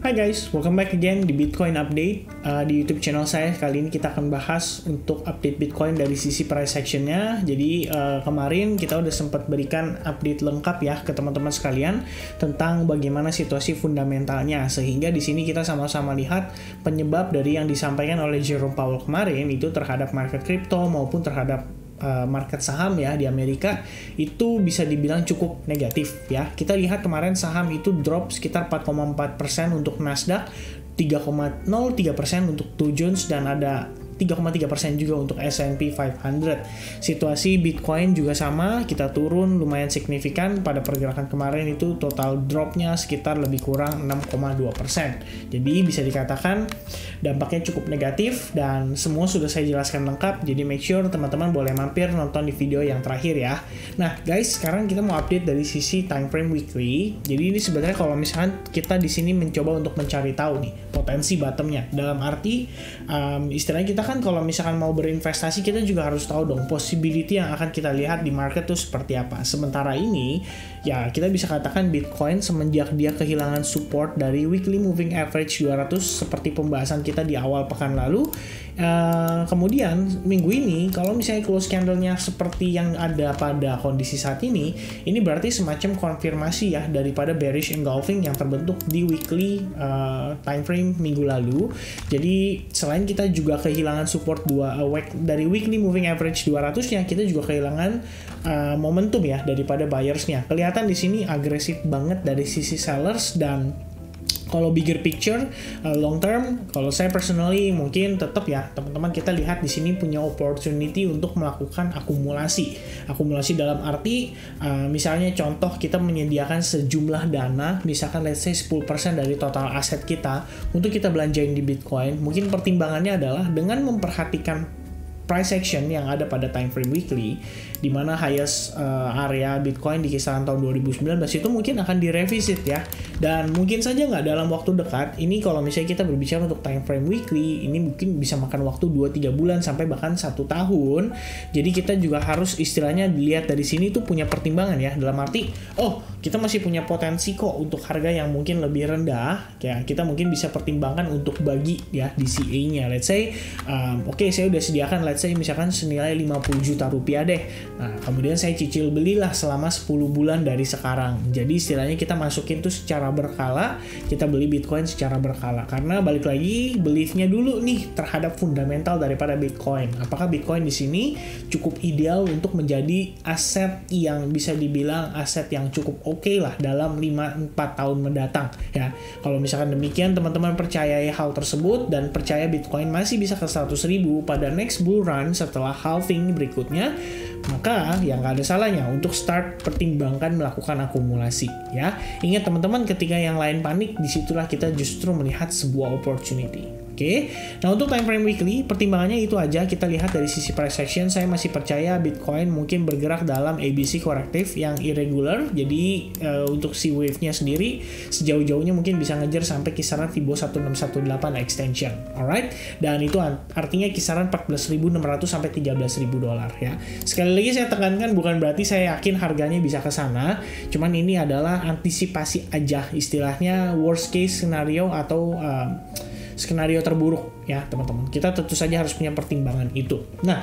Hai guys, welcome back again di Bitcoin Update di YouTube channel saya. Kali ini kita akan bahas untuk update Bitcoin dari sisi price actionnya. Jadi kemarin kita udah sempat berikan update lengkap ya ke teman-teman sekalian tentang bagaimana situasi fundamentalnya. Sehingga di sini kita sama-sama lihat penyebab dari yang disampaikan oleh Jerome Powell kemarin itu terhadap market crypto maupun terhadap market saham ya di Amerika itu bisa dibilang cukup negatif ya. Kita lihat kemarin saham itu drop sekitar 4,4% untuk Nasdaq, 3,03% untuk Dow Jones, dan ada 3,3% juga untuk S&P 500. Situasi Bitcoin juga sama, kita turun lumayan signifikan pada pergerakan kemarin itu total dropnya sekitar lebih kurang 6,2%. Jadi bisa dikatakan dampaknya cukup negatif dan semua sudah saya jelaskan lengkap. Jadi make sure teman-teman boleh mampir nonton di video yang terakhir ya. Nah guys, sekarang kita mau update dari sisi time frame weekly. Jadi ini sebenarnya kalau misalkan kita di sini mencoba untuk mencari tahu nih potensi bottomnya. Dalam arti istilahnya kita kan kalau misalkan mau berinvestasi kita juga harus tahu dong possibility yang akan kita lihat di market tuh seperti apa. Sementara ini ya kita bisa katakan Bitcoin semenjak dia kehilangan support dari weekly moving average 200 seperti pembahasan kita di awal pekan lalu, kemudian minggu ini kalau misalnya close candle-nya seperti yang ada pada kondisi saat ini berarti semacam konfirmasi ya daripada bearish engulfing yang terbentuk di weekly time frame minggu lalu. Jadi selain kita juga kehilangan support dari weekly moving average 200-nya, kita juga kehilangan momentum ya daripada buyers-nya. Kelihatan di sini agresif banget dari sisi sellers, dan kalau bigger picture, long term, kalau saya personally mungkin tetap ya teman-teman kita lihat di sini punya opportunity untuk melakukan akumulasi. Akumulasi dalam arti misalnya contoh kita menyediakan sejumlah dana, misalkan let's say 10% dari total aset kita untuk kita belanjain di Bitcoin. Mungkin pertimbangannya adalah dengan memperhatikan price action yang ada pada time frame weekly, di mana highest area Bitcoin di kisaran tahun 2019 itu mungkin akan direvisit ya, dan mungkin saja nggak dalam waktu dekat. Ini kalau misalnya kita berbicara untuk time frame weekly, ini mungkin bisa makan waktu 2-3 bulan sampai bahkan 1 tahun. Jadi kita juga harus istilahnya dilihat dari sini tuh punya pertimbangan ya, dalam arti kita masih punya potensi kok untuk harga yang mungkin lebih rendah ya, kita mungkin bisa pertimbangkan untuk bagi ya DCA-nya. Let's say saya udah sediakan let's say misalkan senilai 50 juta rupiah deh. Nah, kemudian saya cicil belilah selama 10 bulan dari sekarang. Jadi istilahnya kita masukin tuh secara berkala, kita beli Bitcoin secara berkala. Karena balik lagi beliefnya dulu nih terhadap fundamental daripada Bitcoin. Apakah Bitcoin di sini cukup ideal untuk menjadi aset yang bisa dibilang aset yang cukup oke lah dalam 5-4 tahun mendatang ya. Kalau misalkan demikian teman-teman percayai hal tersebut dan percaya Bitcoin masih bisa ke 100.000 pada next bull run setelah halving berikutnya, maka ya nggak ada salahnya untuk start pertimbangkan melakukan akumulasi ya. Ingat teman-teman, ketika yang lain panik, disitulah kita justru melihat sebuah opportunity. Oke, nah untuk time frame weekly pertimbangannya itu aja. Kita lihat dari sisi price action, saya masih percaya Bitcoin mungkin bergerak dalam ABC korektif yang irregular. Jadi untuk si wave-nya sendiri sejauh-jauhnya mungkin bisa ngejar sampai kisaran Fibonacci 1618 extension, alright. Dan itu artinya kisaran 14.600 sampai 13.000 dolar ya. Sekali lagi saya tekankan bukan berarti saya yakin harganya bisa ke sana, cuman ini adalah antisipasi aja, istilahnya worst case scenario atau skenario terburuk ya teman-teman. Kita tentu saja harus punya pertimbangan itu. Nah,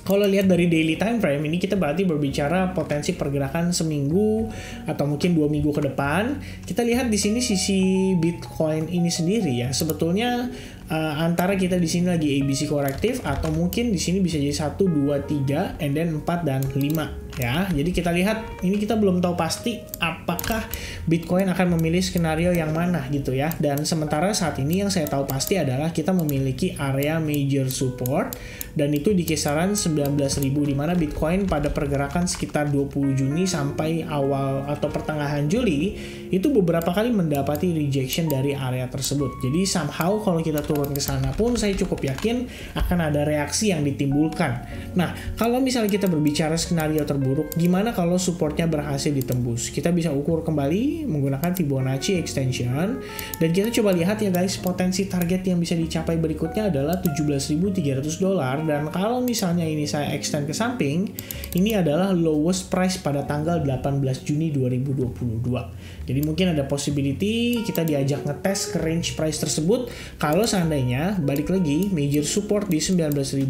kalau lihat dari daily time frame ini kita berarti berbicara potensi pergerakan seminggu atau mungkin 2 minggu ke depan. Kita lihat di sini sisi Bitcoin ini sendiri ya. Sebetulnya antara kita di sini lagi ABC korektif atau mungkin di sini bisa jadi 1, 2, 3 and then 4 dan 5 ya. Jadi kita lihat ini kita belum tahu pasti apakah Bitcoin akan memilih skenario yang mana gitu ya. Dan sementara saat ini yang saya tahu pasti adalah kita memiliki area major support dan itu di kisaran 19.000, di mana Bitcoin pada pergerakan sekitar 20 Juni sampai awal atau pertengahan Juli itu beberapa kali mendapati rejection dari area tersebut. Jadi somehow kalau kita turun ke sana pun saya cukup yakin akan ada reaksi yang ditimbulkan. Nah, kalau misalnya kita berbicara skenario terburuk, terburuk, gimana kalau supportnya berhasil ditembus? Kita bisa ukur kembali menggunakan Fibonacci extension, dan kita coba lihat ya guys, potensi target yang bisa dicapai berikutnya adalah $17.300, dan kalau misalnya ini saya extend ke samping, ini adalah lowest price pada tanggal 18 Juni 2022. Jadi mungkin ada possibility kita diajak ngetes ke range price tersebut kalau seandainya balik lagi major support di $19.000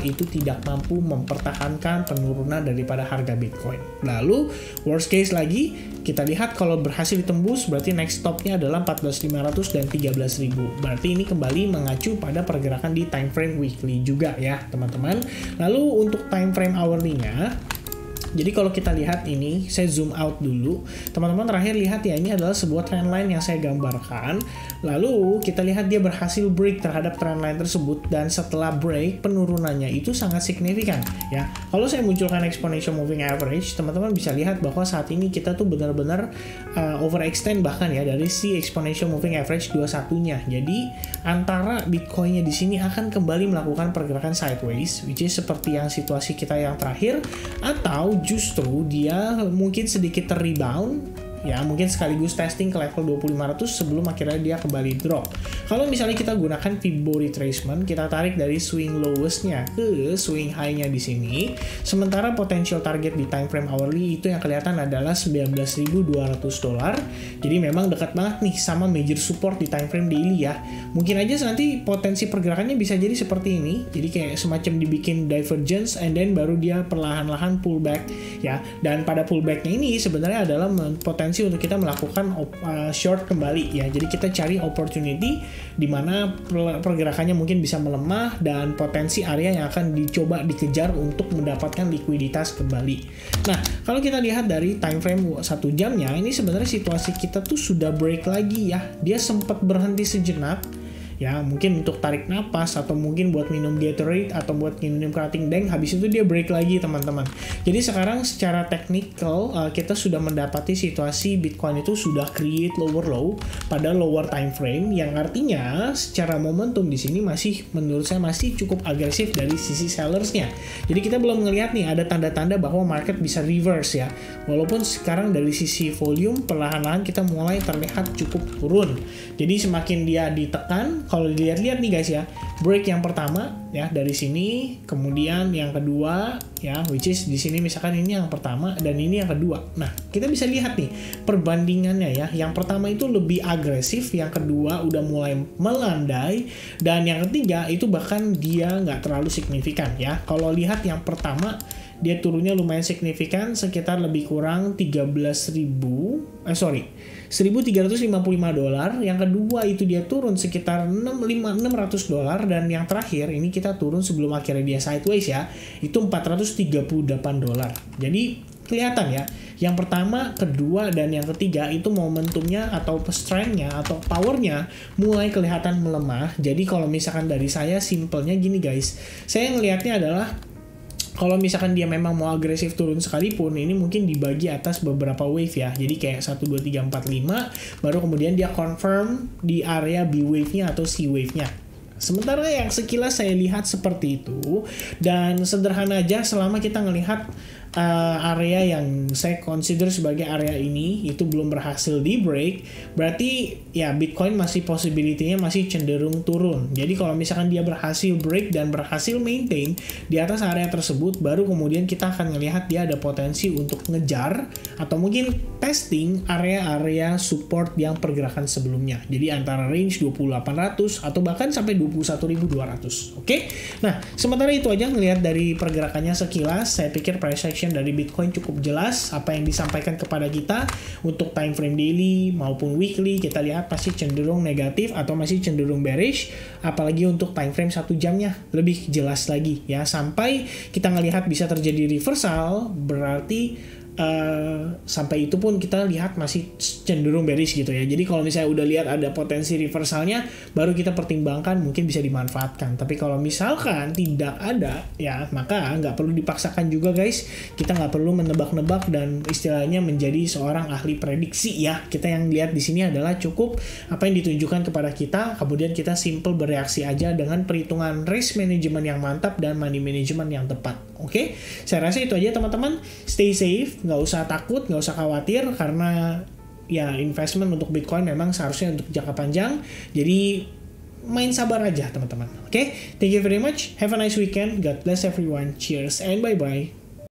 itu tidak mampu mempertahankan penurunan daripada harga Bitcoin. Lalu worst case lagi kita lihat kalau berhasil ditembus berarti next stopnya adalah 14.500 dan 13.000. Berarti ini kembali mengacu pada pergerakan di time frame weekly juga ya teman-teman. Lalu untuk time frame hourly-nya, jadi kalau kita lihat ini, saya zoom out dulu. Teman-teman terakhir lihat ya, ini adalah sebuah trendline yang saya gambarkan. Lalu kita lihat dia berhasil break terhadap trendline tersebut, dan setelah break penurunannya itu sangat signifikan ya. Kalau saya munculkan exponential moving average, teman-teman bisa lihat bahwa saat ini kita tuh benar-benar overextend bahkan ya dari si exponential moving average 21-nya. Jadi antara Bitcoin-nya di sini akan kembali melakukan pergerakan sideways, which is seperti yang situasi kita yang terakhir, atau justru dia mungkin sedikit rebound ya, mungkin sekaligus testing ke level 2500 sebelum akhirnya dia kembali drop. Kalau misalnya kita gunakan Fibo retracement, kita tarik dari swing lowest-nya ke swing high-nya di sini, sementara potential target di time frame hourly itu yang kelihatan adalah $19.200. Jadi memang dekat banget nih sama major support di time frame daily ya. Mungkin aja nanti potensi pergerakannya bisa jadi seperti ini. Jadi kayak semacam dibikin divergence and then baru dia perlahan-lahan pullback ya. Dan pada pullback-nya ini sebenarnya adalah potensi untuk kita melakukan short kembali ya. Jadi kita cari opportunity di mana pergerakannya mungkin bisa melemah dan potensi area yang akan dicoba dikejar untuk mendapatkan likuiditas kembali. Nah, kalau kita lihat dari time frame 1 jamnya, ini sebenarnya situasi kita tuh sudah break lagi ya. Dia sempat berhenti sejenak ya, mungkin untuk tarik napas atau mungkin buat minum Gatorade atau buat minum cutting bank, habis itu dia break lagi teman-teman. Jadi sekarang secara technical kita sudah mendapati situasi Bitcoin itu sudah create lower low pada lower time frame, yang artinya secara momentum di sini masih menurut saya masih cukup agresif dari sisi sellersnya. Jadi kita belum melihat nih ada tanda-tanda bahwa market bisa reverse ya, walaupun sekarang dari sisi volume perlahan-lahan kita mulai terlihat cukup turun. Jadi semakin dia ditekan, kalau dilihat-lihat nih guys ya, break yang pertama ya dari sini, kemudian yang kedua ya, which is di sini misalkan ini yang pertama dan ini yang kedua. Nah, kita bisa lihat nih perbandingannya ya. Yang pertama itu lebih agresif, yang kedua udah mulai melandai, dan yang ketiga itu bahkan dia nggak terlalu signifikan ya. Kalau lihat yang pertama dia turunnya lumayan signifikan, sekitar lebih kurang $1.355. Yang kedua itu dia turun sekitar $600, dan yang terakhir ini kita turun sebelum akhirnya dia sideways ya, itu $438. Jadi kelihatan ya, yang pertama, kedua, dan yang ketiga itu momentumnya atau strength-nya atau power-nya mulai kelihatan melemah. Jadi kalau misalkan dari saya simpelnya gini guys, saya ngelihatnya adalah kalau misalkan dia memang mau agresif turun sekalipun, ini mungkin dibagi atas beberapa wave ya. Jadi kayak 1, 2, 3, 4, 5, baru kemudian dia confirm di area B wave-nya atau C wave-nya. Sementara yang sekilas saya lihat seperti itu, dan sederhana aja selama kita ngelihat area yang saya consider sebagai area ini itu belum berhasil di break, berarti ya Bitcoin masih possibility-nya masih cenderung turun. Jadi kalau misalkan dia berhasil break dan berhasil maintain di atas area tersebut, baru kemudian kita akan melihat dia ada potensi untuk ngejar atau mungkin testing area-area support yang pergerakan sebelumnya. Jadi antara range 2800 atau bahkan sampai 21.200. Oke? Nah, sementara itu aja ngelihat dari pergerakannya sekilas, saya pikir price action dari Bitcoin cukup jelas apa yang disampaikan kepada kita. Untuk time frame daily maupun weekly kita lihat pasti cenderung negatif atau masih cenderung bearish, apalagi untuk time frame 1 jamnya lebih jelas lagi ya, sampai kita ngelihat bisa terjadi reversal, berarti sampai itu pun kita lihat masih cenderung bearish gitu ya. Jadi kalau misalnya udah lihat ada potensi reversalnya, baru kita pertimbangkan mungkin bisa dimanfaatkan. Tapi kalau misalkan tidak ada ya, maka nggak perlu dipaksakan juga guys. Kita nggak perlu menebak-nebak dan istilahnya menjadi seorang ahli prediksi ya. Kita yang lihat di sini adalah cukup apa yang ditunjukkan kepada kita, kemudian kita simple bereaksi aja dengan perhitungan risk management yang mantap dan money management yang tepat. Oke, saya rasa itu aja teman-teman. Stay safe, nggak usah takut, nggak usah khawatir, karena ya investment untuk Bitcoin memang seharusnya untuk jangka panjang. Jadi main sabar aja teman-teman. Oke, thank you very much. Have a nice weekend. God bless everyone. Cheers and bye-bye.